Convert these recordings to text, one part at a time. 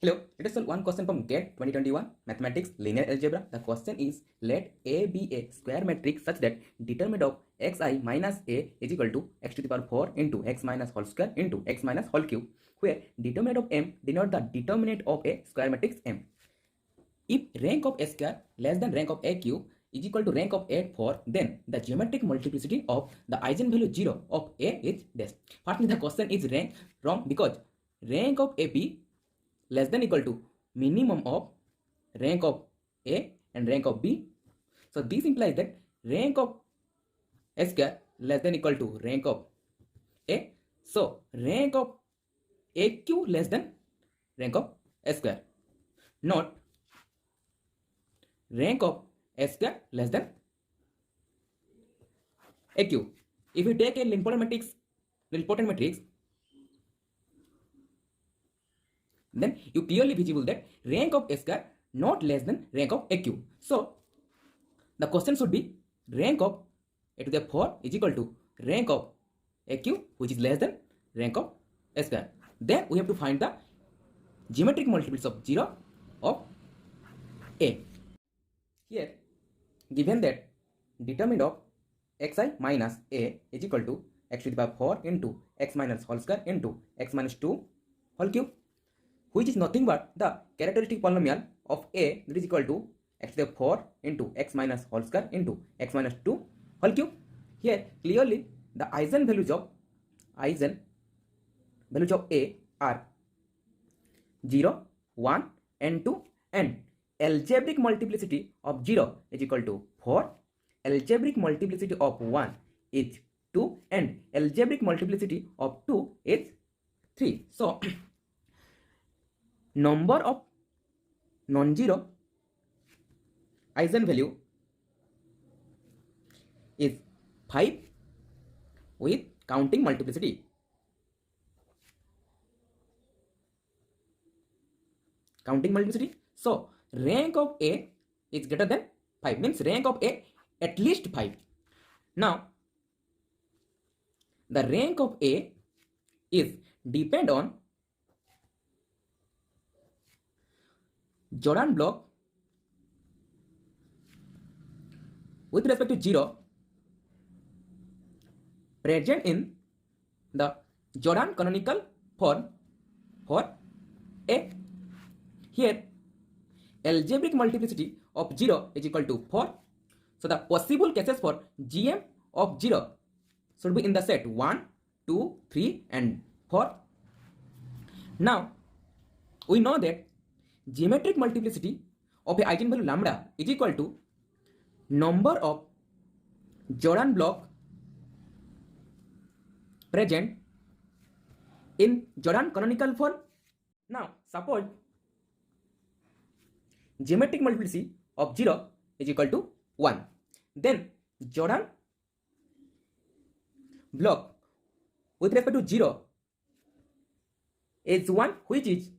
Hello, let us solve one question from GATE 2021 Mathematics Linear Algebra. The question is, let A be a square matrix such that determinant of xi minus a is equal to x to the power 4 into x minus whole square into x minus whole cube, where determinant of m denote the determinant of a square matrix M. If rank of a square less than rank of a cube is equal to rank of a 4, then the geometric multiplicity of the eigenvalue 0 of a is dash. Firstly, the question is wrong because rank of AP less than equal to minimum of rank of A and rank of B. So this implies that rank of A square less than equal to rank of A. So rank of AQ less than rank of A square, not rank of A square less than AQ. If you take a nilpotent matrix, then you clearly visible that rank of A square not less than rank of AQ. So the question should be rank of A to the 4 is equal to rank of AQ, which is less than rank of A square. Then we have to find the geometric multiples of 0 of A. Here, given that determinant of xi minus a is equal to x to the power 4 into x minus whole square into x minus 2 whole cube, which is nothing but the characteristic polynomial of a that is equal to x to the 4 into x minus whole square into x minus 2 whole cube. Here clearly the eigenvalues of a are 0, 1 and 2, and algebraic multiplicity of 0 is equal to 4, algebraic multiplicity of 1 is 2, and algebraic multiplicity of 2 is 3. So number of non-zero eigenvalue is 5 with counting multiplicity. So rank of A is greater than 5, means rank of A at least 5. Now the rank of A is depend on Jordan block with respect to 0 present in the Jordan canonical form for A. Here algebraic multiplicity of 0 is equal to 4. So the possible cases for GM of 0 should be in the set 1, 2, 3 and 4. Now we know that geometric multiplicity of a eigenvalue lambda is equal to number of Jordan block present in Jordan canonical form. Now suppose geometric multiplicity of 0 is equal to 1, then Jordan block with respect to 0 is 1, which is,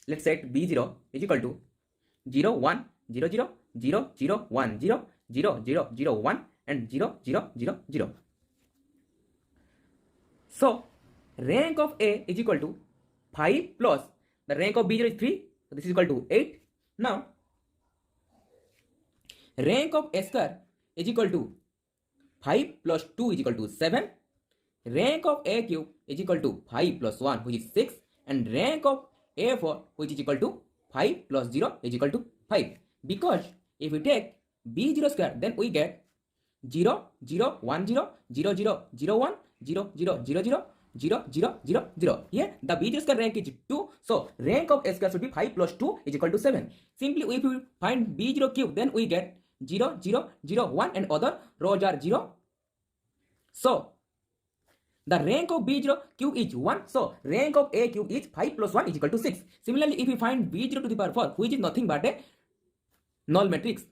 let's say B0 is equal to 0, 1, 0, 0, 0, 0, 1, 0, 0, 0, 0, 1 and 0, 0, 0, 0. So rank of A is equal to 5 plus the rank of B0 is 3, so this is equal to 8. Now rank of A square is equal to 5 plus 2 is equal to 7. Rank of A cube is equal to 5 plus 1, which is 6, and rank of A4, which is equal to 5 plus 0 is equal to 5. Because if we take B0 square, then we get 0, 0, 1, 0, 0, 0, 0, 1, 0, 0, 0, 0, 0, 0, 0, 0. Here the B0 square rank is 2, so rank of A square should be 5 plus 2 is equal to 7. Simply if we find B0 cube, then we get 0, 0, 0, 1 and other rows are 0. So the rank of B0 cube is 1, so rank of A cube is 5 plus 1 is equal to 6. Similarly, if we find B0 to the power 4, which is nothing but a null matrix,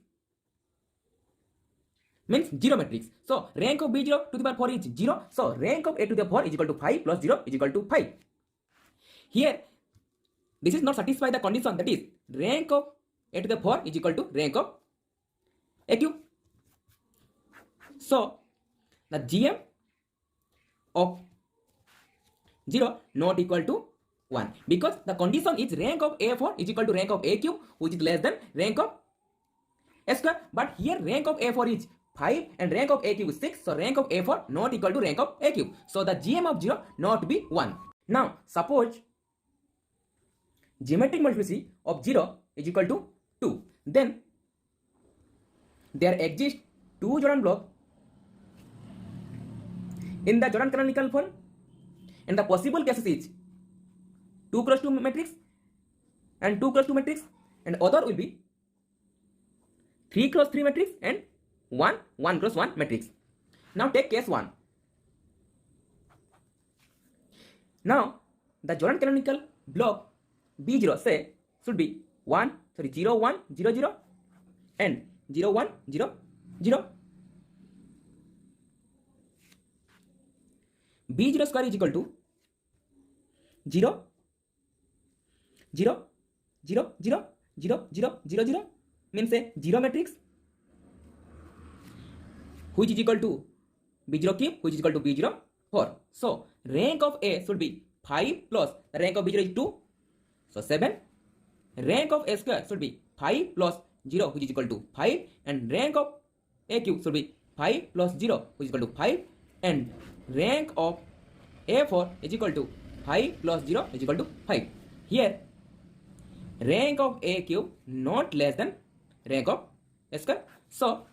means 0 matrix. So rank of B0 to the power 4 is 0, so rank of A to the 4 is equal to 5 plus 0 is equal to 5. Here this is not satisfy the condition, that is rank of A to the 4 is equal to rank of A cube. So the GM of 0 not equal to 1 because the condition is rank of A4 is equal to rank of A cube, which is less than rank of A square. But here rank of A4 is 5 and rank of A cube is 6. So rank of A4 not equal to rank of A cube. So the GM of 0 not be 1. Now suppose geometric multiplicity of 0 is equal to 2. Then there exist two Jordan blocks in the Jordan canonical form, and the possible cases is 2 cross 2 matrix and 2 cross 2 matrix, and other will be 3 cross 3 matrix and 1 cross 1 matrix. Now take case 1. Now the Jordan canonical block B0 say should be 0 1 0 0 and 0 1 0 0. B0 square is equal to 0 0 0 0 0 0 0 0 means a 0 matrix which is equal to B0 cube, which is equal to B0 4. So rank of A should be 5 plus the rank of B0 is 2, so 7. Rank of A square should be 5 plus 0, which is equal to 5, and rank of A cube should be 5 plus 0, which is equal to 5, and rank of A4 is equal to 5 plus 0 is equal to 5. Here rank of A cube not less than rank of A square. So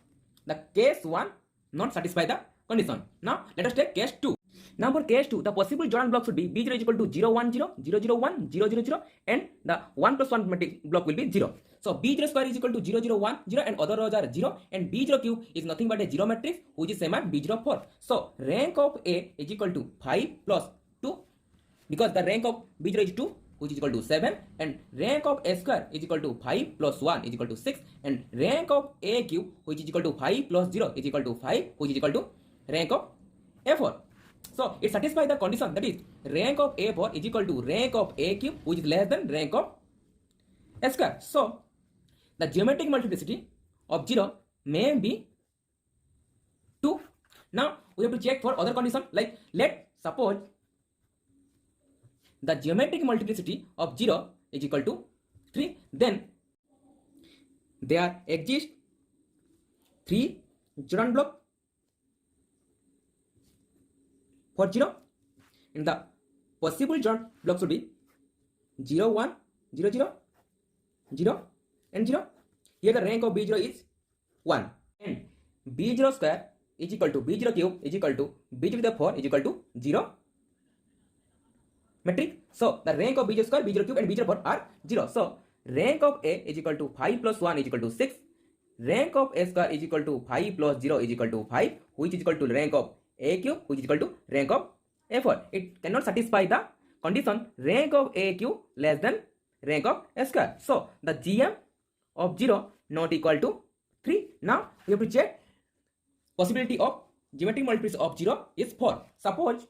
the case 1 not satisfy the condition. Now let us take case 2. Now for case 2, the possible Jordan block should be B0 is equal to 0 1 0 0 0 1 0 0 0, and the 1 plus 1 matrix block will be 0. So B0 square is equal to 0 0 1 0 and other rows are 0, and B0 cube is nothing but a 0 matrix which is same as B0 4. So rank of A is equal to 5 plus 2 because the rank of B0 is 2, which is equal to 7, and rank of A square is equal to 5 plus 1 is equal to 6, and rank of A cube, which is equal to 5 plus 0 is equal to 5, which is equal to rank of A4. So it satisfies the condition, that is rank of A4 is equal to rank of A cube, which is less than rank of A square. So the geometric multiplicity of 0 may be 2. Now we have to check for other condition, like let suppose the geometric multiplicity of 0 is equal to 3, then there exist 3 Jordan block for 0, and the possible Jordan block should be 0 1 0 0 0 and 0. Here the rank of B0 is 1, and B0 square is equal to B0 cube is equal to B0 to the 4 is equal to 0 matrix. So the rank of B0 square, B0 cube and B0 4 are 0. So rank of A is equal to 5 plus 1 is equal to 6. Rank of A square is equal to 5 plus 0 is equal to 5, which is equal to rank of A cube, which is equal to rank of A4. It cannot satisfy the condition rank of A cube less than rank of A square. So the GM of 0 not equal to 3. Now we have to check possibility of geometric multiplicity of 0 is 4. Suppose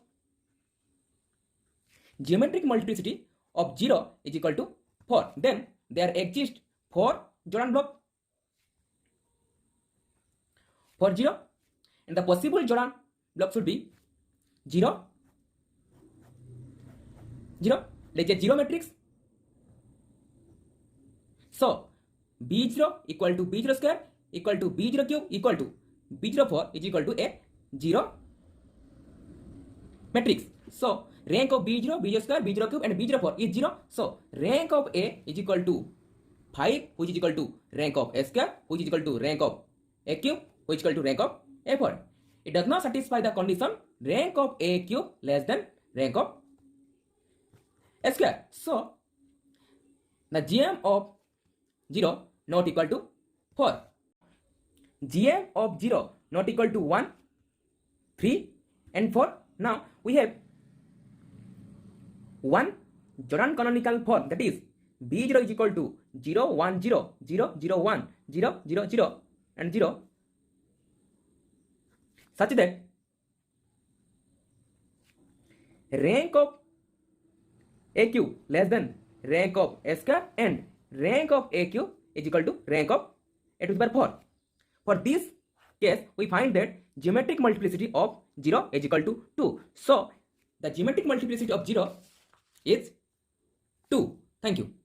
geometric multiplicity of 0 is equal to 4, then there exist 4 Jordan block for 0, and the possible Jordan block should be 0 0, like a 0 matrix. So B0 equal to B0 square equal to B0 cube equal to B0 4 is equal to a 0 matrix. So rank of B0, B0 square, B0 cube and B0 4 is 0. So rank of A is equal to 5, which is equal to rank of A square, which is equal to rank of A cube, which is equal to rank of A4. It does not satisfy the condition rank of A cube less than rank of A square. So the GM of 0 not equal to 4. GM of 0 not equal to 1, 3 and 4. Now we have one Jordan canonical form, that is B0 is equal to 0 1 0 0 0 1 0 0 0 and 0, such that rank of A cube less than rank of A square and rank of A cube is equal to rank of A to the power 4. For this case, we find that geometric multiplicity of 0 is equal to 2. So the geometric multiplicity of 0 is 2. Thank you.